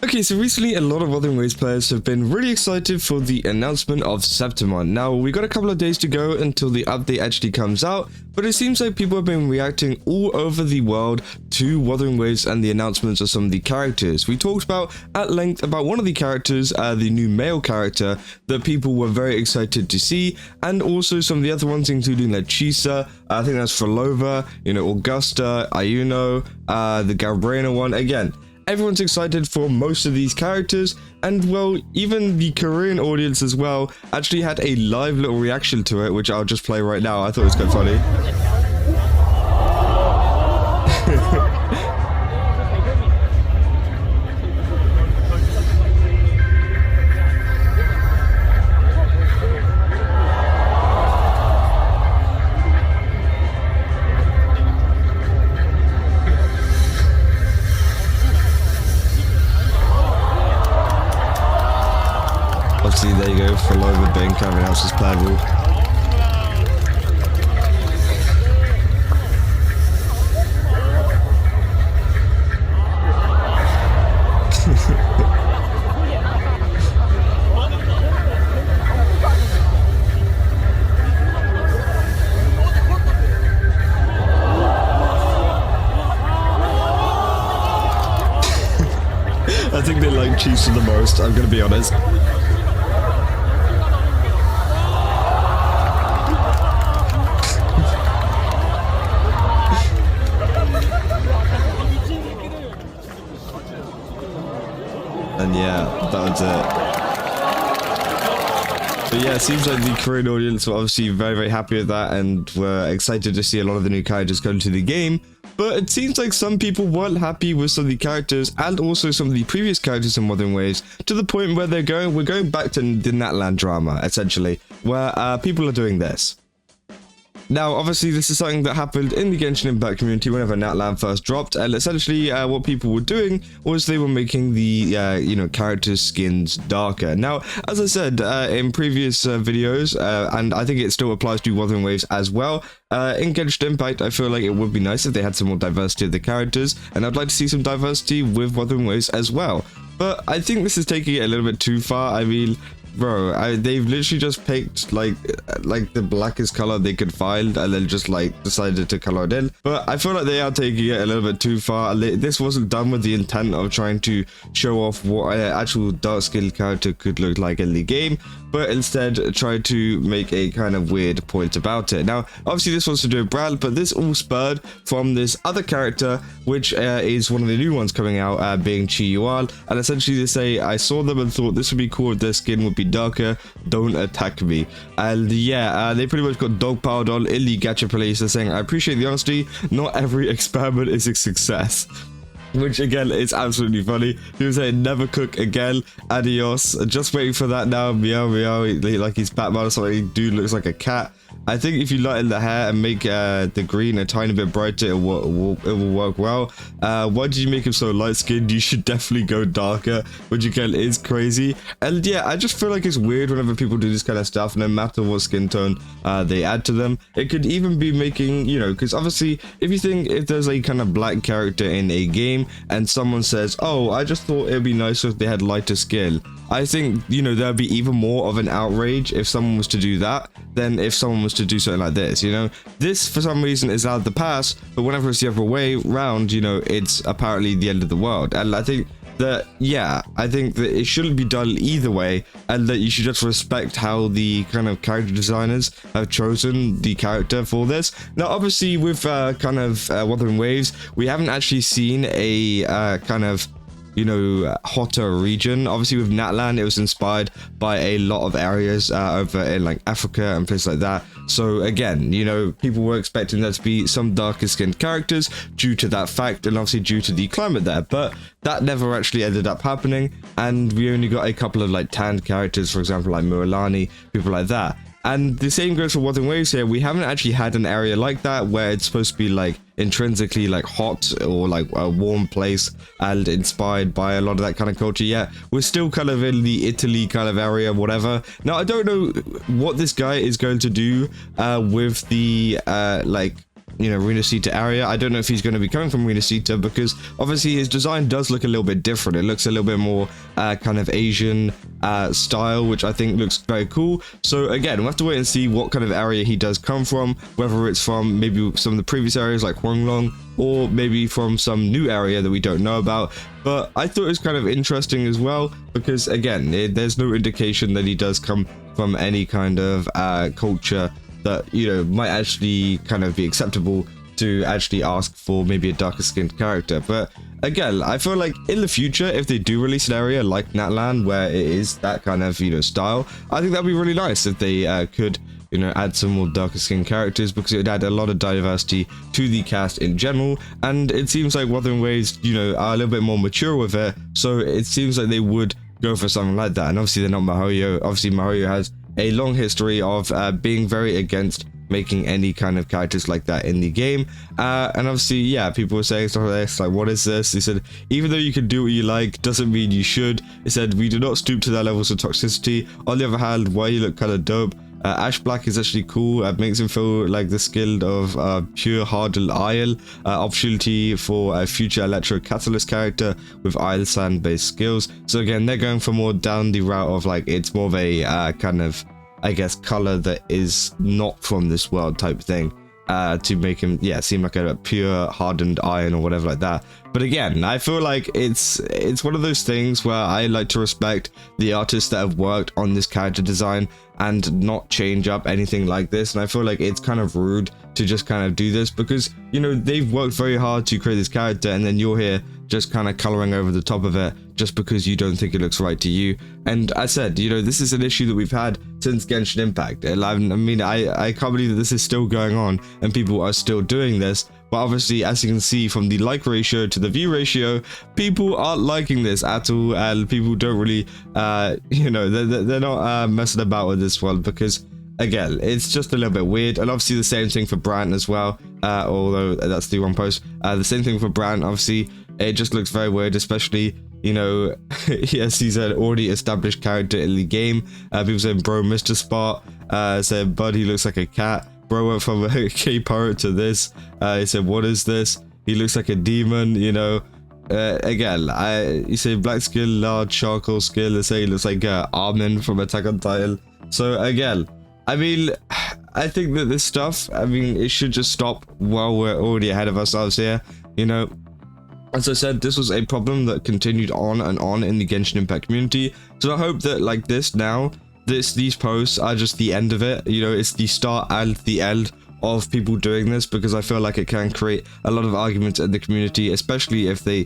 Okay, so recently a lot of Wuthering Waves players have been really excited for the announcement of September. Now, we got a couple of days to go until the update actually comes out, but it seems like people have been reacting all over the world to Wuthering Waves and the announcements of some of the characters. We talked about at length about one of the characters, the new male character, that people were very excited to see, and also some of the other ones, including like Chisa, I think that's Frolova, Augusta, Ayuno, the Galbraina one. Again, everyone's excited for most of these characters, and well, even the Korean audience as well actually had a live little reaction to it, which I'll just play right now. I thought it was quite funny. Obviously, there you go, Frolova being kind of else is playable. I think they like Chiefs the most, I'm gonna be honest. And yeah, that was it. But yeah, it seems like the Korean audience were obviously very happy with that and were excited to see a lot of the new characters come to the game. But it seems like some people weren't happy with some of the characters and also some of the previous characters in Wuthering Waves, to the point where we're going back to the Natlan drama, essentially, where people are doing this. Now, obviously, this is something that happened in the Genshin Impact community whenever Natlan first dropped, and essentially what people were doing was they were making the, characters' skins darker. Now, as I said in previous videos, and I think it still applies to Wuthering Waves as well, in Genshin Impact, I feel like it would be nice if they had some more diversity of the characters, and I'd like to see some diversity with Wuthering Waves as well. But I think this is taking it a little bit too far. I mean, bro, they've literally just picked like the blackest color they could find and then just like decided to color it in. But I feel like they are taking it a little bit too far. This wasn't done with the intent of trying to show off what an actual dark skinned character could look like in the game, but instead tried to make a kind of weird point about it. Now, obviously this was to do with Brad, but this all spurred from this other character, which is one of the new ones coming out, being Chi Yuan. And essentially they say, I saw them and thought this would be cool if their skin would be darker, don't attack me. And yeah, they pretty much got dogpiled on in the gacha police. They're saying, I appreciate the honesty, not every experiment is a success. Which again is absolutely funny. He was saying never cook again, adios, just waiting for that now, meow meow, like he's Batman or something. Dude looks like a cat. I think if you lighten the hair and make the green a tiny bit brighter, it will work well. Why did you make him so light skinned? You should definitely go darker, which again is crazy. And yeah, I just feel like it's weird whenever people do this kind of stuff, no matter what skin tone they add to them. It could even be making, because obviously if there's a kind of black character in a game and someone says, oh, I just thought it'd be nicer if they had lighter skin, I think, there'd be even more of an outrage if someone was to do that than if someone was to do something like this. This for some reason is allowed to pass, but whenever it's the other way round, it's apparently the end of the world. And I think that, yeah, I think that it shouldn't be done either way, and that you should just respect how the kind of character designers have chosen the character for this. Now, obviously, with Wuthering Waves, we haven't actually seen a kind of hotter region. Obviously with Natlan, it was inspired by a lot of areas over in like Africa and places like that. So again, people were expecting there to be some darker skinned characters due to that fact, and obviously due to the climate there, but that never actually ended up happening, and we only got a couple of like tanned characters, for example like Mualani, people like that. And the same goes for Wuthering Waves here. We haven't actually had an area like that where it's supposed to be like intrinsically like hot or like a warm place and inspired by a lot of that kind of culture yet. We're still kind of in the Italy kind of area, whatever. Now, I don't know what this guy is going to do with the rinascita area. I don't know if he's going to be coming from rinascita, because obviously his design does look a little bit different. It looks a little bit more kind of Asian style, which I think looks very cool. So again, we'll have to wait and see what kind of area he does come from, whether it's from maybe some of the previous areas like Huanglong, or maybe from some new area that we don't know about. But I thought it was kind of interesting as well, because again, there's no indication that he does come from any kind of culture that might actually kind of be acceptable to actually ask for maybe a darker skinned character. But again, I feel like in the future, if they do release an area like Natlan where it is that kind of style, I think that'd be really nice if they could add some more darker skinned characters, because it would add a lot of diversity to the cast in general. And it seems like Wuthering Waves are a little bit more mature with it, so it seems like they would go for something like that. And obviously they're not MiHoYo. Obviously MiHoYo has a long history of being very against making any kind of characters like that in the game, and obviously people were saying stuff like this, like, what is this? He said, even though you can do what you like doesn't mean you should. He said, we do not stoop to that levels of toxicity. On the other hand, why you look kind of dope. Ash Black is actually cool. It makes him feel like the skill of pure hardened Isle. Opportunity for a future Electro Catalyst character with Isle Sand based skills. So again, they're going for more down the route of like, it's more of a kind of, I guess, color that is not from this world type thing, to make him seem like a pure hardened iron or whatever like that. But again, I feel like it's one of those things where I like to respect the artists that have worked on this character design and not change up anything like this. And I feel like it's kind of rude to just kind of do this, because they've worked very hard to create this character, and then you're here just kind of coloring over the top of it just because you don't think it looks right to you. And I said, this is an issue that we've had since Genshin Impact. I mean, I can't believe that this is still going on and people are still doing this. But obviously, as you can see from the like ratio to the view ratio, people aren't liking this at all, and people don't really, they're not messing about with this one, because again, it's just a little bit weird. And obviously the same thing for Brant as well, although that's the wrong post. The same thing for Brant, obviously, it just looks very weird, especially, yes, he's an already established character in the game. People saying, bro, Mr. Spot, said, bud, he looks like a cat. Bro went from a K-pirate to this. He said, what is this? He looks like a demon, again, you say black skin, large charcoal skin. Let's say he looks like Armin from Attack on Titan. So again, I mean, I think that this stuff, it should just stop while we're already ahead of ourselves here, As I said, this was a problem that continued on and on in the Genshin Impact community. So I hope that like this now, these posts are just the end of it. It's the start and the end of people doing this, because I feel like it can create a lot of arguments in the community, especially if they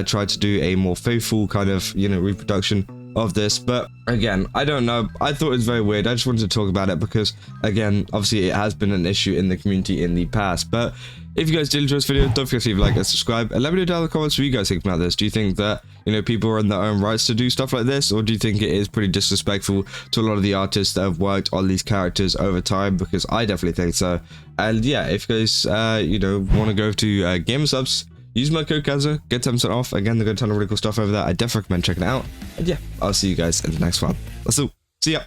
try to do a more faithful kind of reproduction of this. But again, I don't know, I thought it was very weird. I just wanted to talk about it because, again, obviously it has been an issue in the community in the past. But if you guys did enjoy this video, don't forget to leave a like and subscribe, and let me know down in the comments what you guys think about this. Do you think that people are in their own rights to do stuff like this, or do you think it is pretty disrespectful to a lot of the artists that have worked on these characters over time? Because I definitely think so. And yeah, if you guys want to go to Gamer Subs, use my code Kaza, get 10% off. Again, they've got a ton of really cool stuff over there. I definitely recommend checking it out. And yeah, I'll see you guys in the next one. Let's go. See ya.